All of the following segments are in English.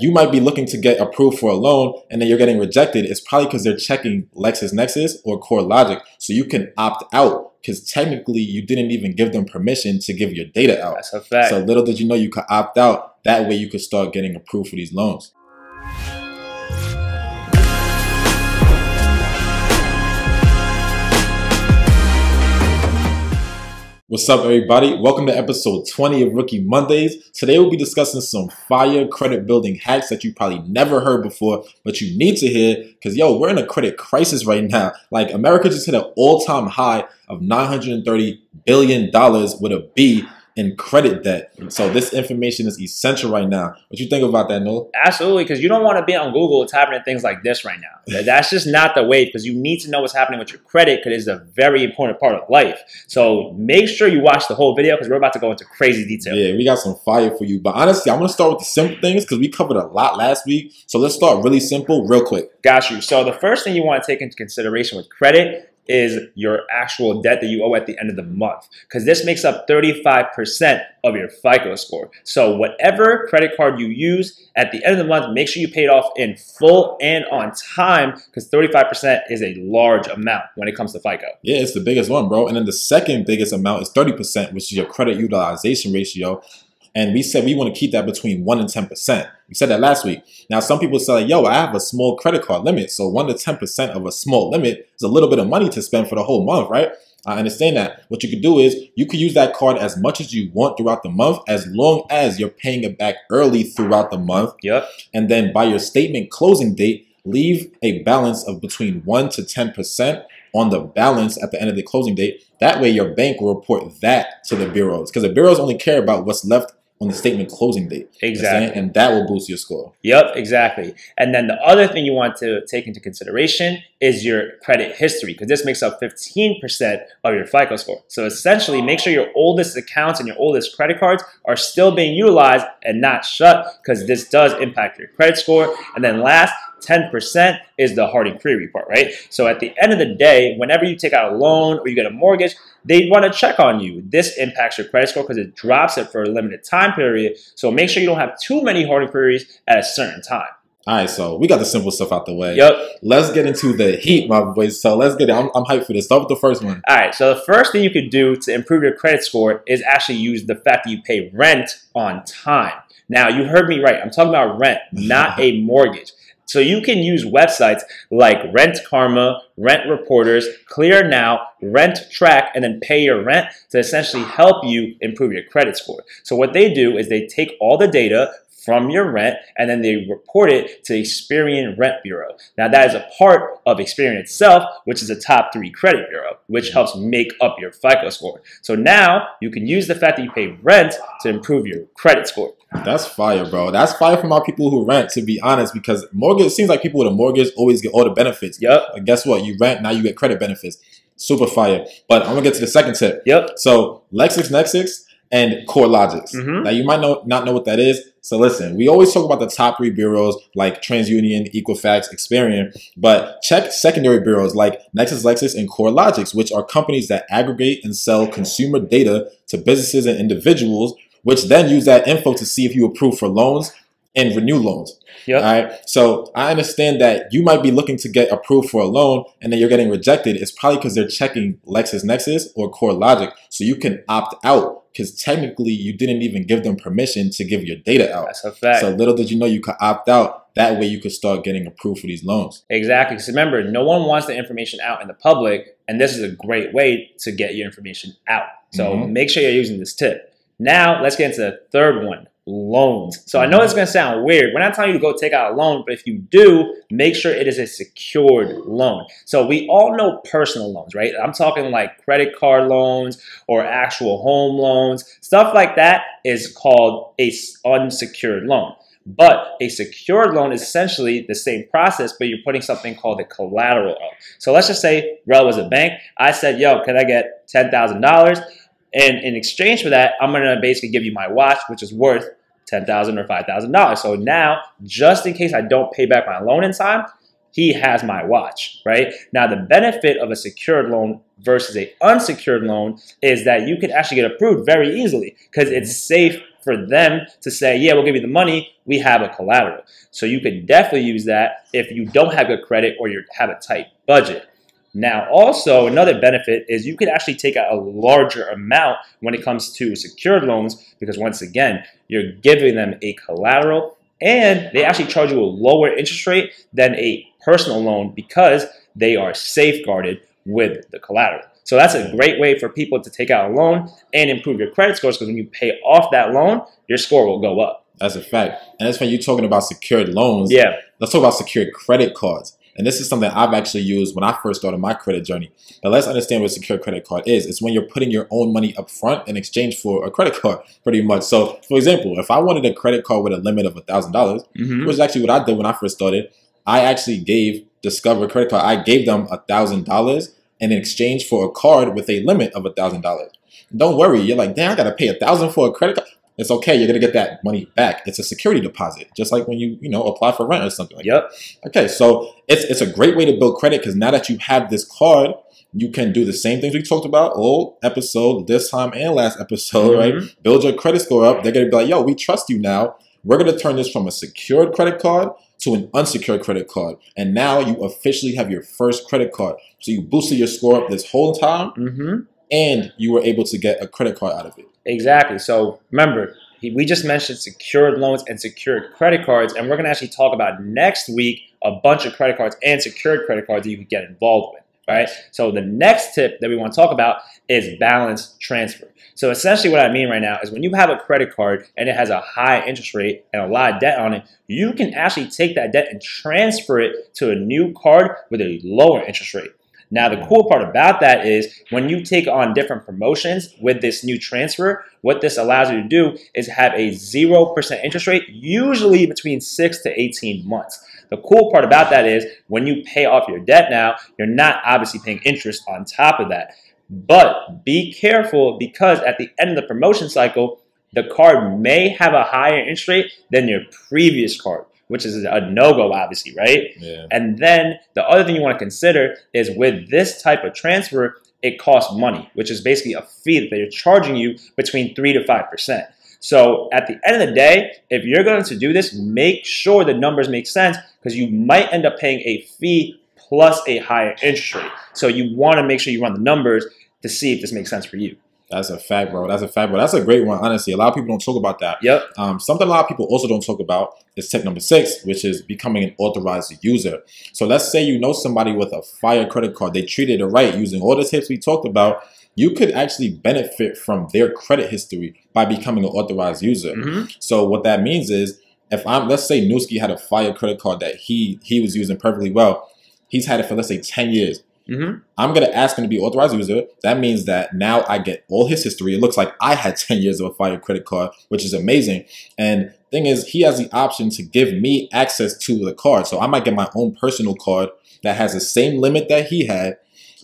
you might be looking to get approved for a loan and then you're getting rejected, it's probably because they're checking LexisNexis or CoreLogic. So you can opt out because technically you didn't even give them permission to give your data out. That's a fact. So little did you know you could opt out. That way you could start getting approved for these loans. What's up, everybody? Welcome to episode 20 of Rookie Mondays. Today we'll be discussing some fire credit building hacks that you probably never heard before, but you need to hear because, we're in a credit crisis right now. Like, America just hit an all-time high of $930 billion with a B in credit debt. So this information is essential right now. What you think about that, Noel? Absolutely, because you don't want to be on Google typing in things like this right now. That's just not the way, because you need to know what's happening with your credit because it's a very important part of life. So make sure you watch the whole video because we're about to go into crazy detail. Yeah, we got some fire for you. But honestly, I'm going to start with the simple things because we covered a lot last week. So let's start really simple, real quick. Got you. So the first thing you want to take into consideration with credit is your actual debt that you owe at the end of the month, because this makes up 35% of your FICO score. So whatever credit card you use at the end of the month, make sure you pay it off in full and on time, because 35% is a large amount when it comes to FICO. Yeah, it's the biggest one, bro. And then the second biggest amount is 30%, which is your credit utilization ratio. And we said we want to keep that between 1 and 10%. We said that last week. Now, some people say, like, I have a small credit card limit. So 1 to 10% of a small limit is a little bit of money to spend for the whole month, right? I understand that. What you could do is you could use that card as much as you want throughout the month, as long as you're paying it back early throughout the month. Yep. And then by your statement closing date, leave a balance of between 1 to 10% on the balance at the end of the closing date. That way your bank will report that to the bureaus, because the bureaus only care about what's left on the statement closing date. Exactly. And that will boost your score. Yep, exactly. And then the other thing you want to take into consideration is your credit history, because this makes up 15% of your FICO score. So essentially, make sure your oldest accounts and your oldest credit cards are still being utilized and not shut, because this does impact your credit score. And then last, 10% is the hard inquiry part, right? So at the end of the day, whenever you take out a loan or you get a mortgage, they want to check on you. This impacts your credit score because it drops it for a limited time period. So make sure you don't have too many hard inquiries at a certain time. All right, so we got the simple stuff out the way. Yep. Let's get into the heat, my boys. So let's get it. I'm hyped for this. Start with the first one. All right, so the first thing you could do to improve your credit score is actually use the fact that you pay rent on time. Now, you heard me right. I'm talking about rent, not a mortgage. So you can use websites like Rent Karma, Rent Reporters, Clear Now, Rent Track, and then Pay Your Rent to essentially help you improve your credit score. So what they do is they take all the data from your rent and then they report it to Experian Rent Bureau. Now that is a part of Experian itself, which is a top 3 credit bureau, which helps make up your FICO score. So now you can use the fact that you pay rent to improve your credit score. That's fire, bro. That's fire from our people who rent, to be honest, because mortgage, it seems like people with a mortgage always get all the benefits. Yep. But guess what? You rent, now you get credit benefits. Super fire. But I'm going to get to the second tip. Yep. So LexisNexis and CoreLogic. Now, you might not know what that is. So listen, we always talk about the top 3 bureaus like TransUnion, Equifax, Experian, but check secondary bureaus like LexisNexis and CoreLogic, which are companies that aggregate and sell consumer data to businesses and individuals, which then use that info to see if you approve for loans and renew loans. Yep. All right. So I understand that you might be looking to get approved for a loan and then you're getting rejected. It's probably because they're checking LexisNexis or CoreLogic. So you can opt out because technically you didn't even give them permission to give your data out. That's a fact. So little did you know you could opt out. That way you could start getting approved for these loans. Exactly. Because remember, no one wants the information out in the public. And this is a great way to get your information out. So make sure you're using this tip. Now let's get into the third one. Loans. So I know it's going to sound weird. We're not telling you to go take out a loan, but if you do, make sure it is a secured loan. So we all know personal loans, right? I'm talking like credit card loans or actual home loans. Stuff like that is called a unsecured loan. But a secured loan is essentially the same process, but you're putting something called a collateral up. So let's just say Rel was a bank. I said, yo, can I get $10,000? And in exchange for that, I'm going to basically give you my watch, which is worth $10,000 or $5,000. So now, just in case I don't pay back my loan in time, he has my watch, right? Now, the benefit of a secured loan versus an unsecured loan is that you can actually get approved very easily because it's safe for them to say, yeah, we'll give you the money, we have a collateral. So you could definitely use that if you don't have good credit or you have a tight budget. Now, also, another benefit is you could actually take out a larger amount when it comes to secured loans because, once again, you're giving them a collateral and they actually charge you a lower interest rate than a personal loan because they are safeguarded with the collateral. So that's a great way for people to take out a loan and improve your credit scores because when you pay off that loan, your score will go up. That's a fact. And that's when you're talking about secured loans. Yeah. Let's talk about secured credit cards. And this is something I've actually used when I first started my credit journey. But let's understand what a secured credit card is. It's when you're putting your own money up front in exchange for a credit card, pretty much. So, for example, if I wanted a credit card with a limit of $1,000, which is actually what I did when I first started, I actually gave Discover credit card, I gave them $1,000 in exchange for a card with a limit of $1,000. Don't worry, you're like, damn, I got to pay $1,000 for a credit card. It's okay. You're going to get that money back. It's a security deposit, just like when you apply for rent or something like that. Okay, so it's a great way to build credit because now that you have this card, you can do the same things we talked about old episode, this time and last episode, right? Build your credit score up. They're going to be like, yo, we trust you now. We're going to turn this from a secured credit card to an unsecured credit card. And now you officially have your first credit card. So you boosted your score up this whole time and you were able to get a credit card out of it. Exactly. So remember, we just mentioned secured loans and secured credit cards, and we're going to actually talk about next week a bunch of credit cards and secured credit cards that you can get involved with, right? So the next tip that we want to talk about is balance transfer. So essentially what I mean right now is when you have a credit card and it has a high interest rate and a lot of debt on it, you can actually take that debt and transfer it to a new card with a lower interest rate. Now, the cool part about that is when you take on different promotions with this new transfer, what this allows you to do is have a 0% interest rate, usually between 6 to 18 months. The cool part about that is when you pay off your debt now, you're not obviously paying interest on top of that. But be careful because at the end of the promotion cycle, the card may have a higher interest rate than your previous card, which is a no-go, obviously, right? Yeah. And then the other thing you want to consider is with this type of transfer, it costs money, which is basically a fee that they're charging you between 3 to 5%. So at the end of the day, if you're going to do this, make sure the numbers make sense because you might end up paying a fee plus a higher interest rate. So you want to make sure you run the numbers to see if this makes sense for you. That's a fact, bro. That's a fact, bro. That's a great one, honestly. A lot of people don't talk about that. Something a lot of people also don't talk about is tip number 6, which is becoming an authorized user. So let's say you know somebody with a fire credit card. They treated it right using all the tips we talked about. You could actually benefit from their credit history by becoming an authorized user. So what that means is let's say Newski had a fire credit card that he was using perfectly well. He's had it for, let's say, 10 years. I'm going to ask him to be authorized user. That means that now I get all his history. It looks like I had 10 years of a fire credit card, which is amazing. And thing is, he has the option to give me access to the card. So I might get my own personal card that has the same limit that he had.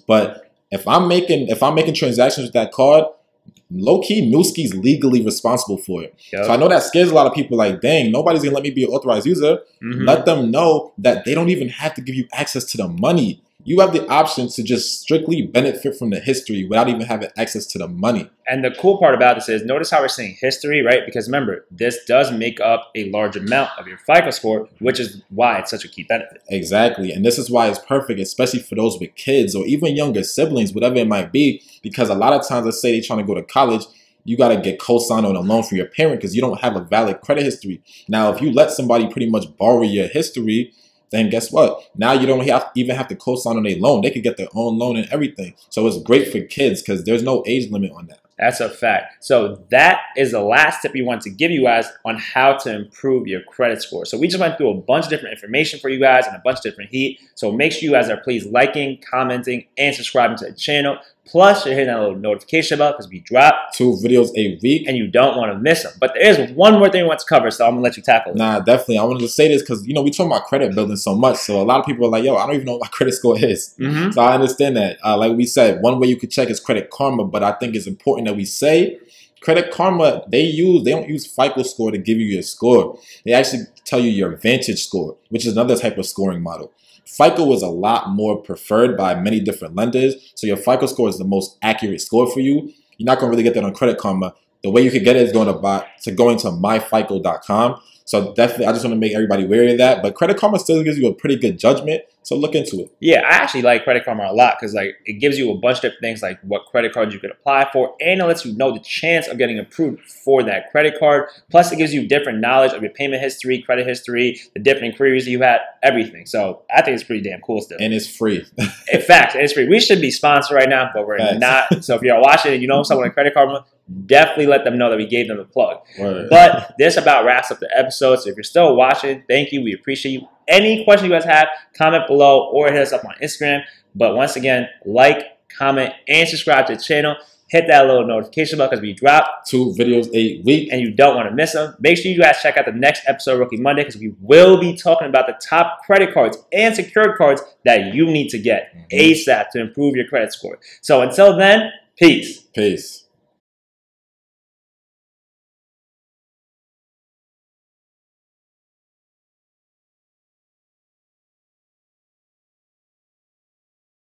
But if I'm making transactions with that card, low-key, Newski's legally responsible for it. So I know that scares a lot of people like, dang, nobody's going to let me be an authorized user. Let them know that they don't even have to give you access to the money. You have the option to just strictly benefit from the history without even having access to the money. And the cool part about this is, notice how we're saying history, right? Because remember, this does make up a large amount of your FICO score, which is why it's such a key benefit. Exactly. And this is why it's perfect, especially for those with kids or even younger siblings, whatever it might be. Because a lot of times, let's say they're trying to go to college, you got to get co-signed on a loan for your parent because you don't have a valid credit history. Now, if you let somebody pretty much borrow your history, then guess what? Now you don't even have to co-sign on a loan. They could get their own loan and everything. So it's great for kids because there's no age limit on that. That's a fact. So that is the last tip we want to give you guys on how to improve your credit score. So we just went through a bunch of different information for you guys and a bunch of different heat. So make sure you guys are please liking, commenting, and subscribing to the channel. Plus, you're hitting that little notification bell because we drop 2 videos a week. And you don't want to miss them. But there is one more thing we want to cover, so I'm going to let you tackle it. Nah, definitely. I wanted to say this because, we talk about credit building so much. So a lot of people are like, yo, I don't even know what my credit score is. So I understand that. Like we said, one way you could check is Credit Karma. But I think it's important that we say Credit Karma, they don't use FICO score to give you your score. They actually tell you your Vantage score, which is another type of scoring model. FICO is a lot more preferred by many different lenders. So your FICO score is the most accurate score for you. You're not going to really get that on Credit Karma. The way you could get it is going to myfico.com. So definitely, I just want to make everybody wary of that. But Credit Karma still gives you a pretty good judgment. So look into it. Yeah, I actually like Credit Karma a lot because like it gives you a bunch of different things like what credit cards you could apply for, and it lets you know the chance of getting approved for that credit card. Plus, it gives you different knowledge of your payment history, credit history, the different inquiries you had, everything. So I think it's pretty damn cool still. And it's free. In fact, it's free. We should be sponsored right now, but we're not. So if you're watching and you know someone in Credit Karma, definitely let them know that we gave them a plug. Word. But this about wraps up the episode. So if you're still watching, thank you. We appreciate you. Any questions you guys have, comment below or hit us up on Instagram. But once again, like, comment, and subscribe to the channel. Hit that little notification bell because we drop 2 videos a week. And you don't want to miss them. Make sure you guys check out the next episode, Rookie Monday, because we will be talking about the top credit cards and secured cards that you need to get ASAP to improve your credit score. So until then, peace. Peace.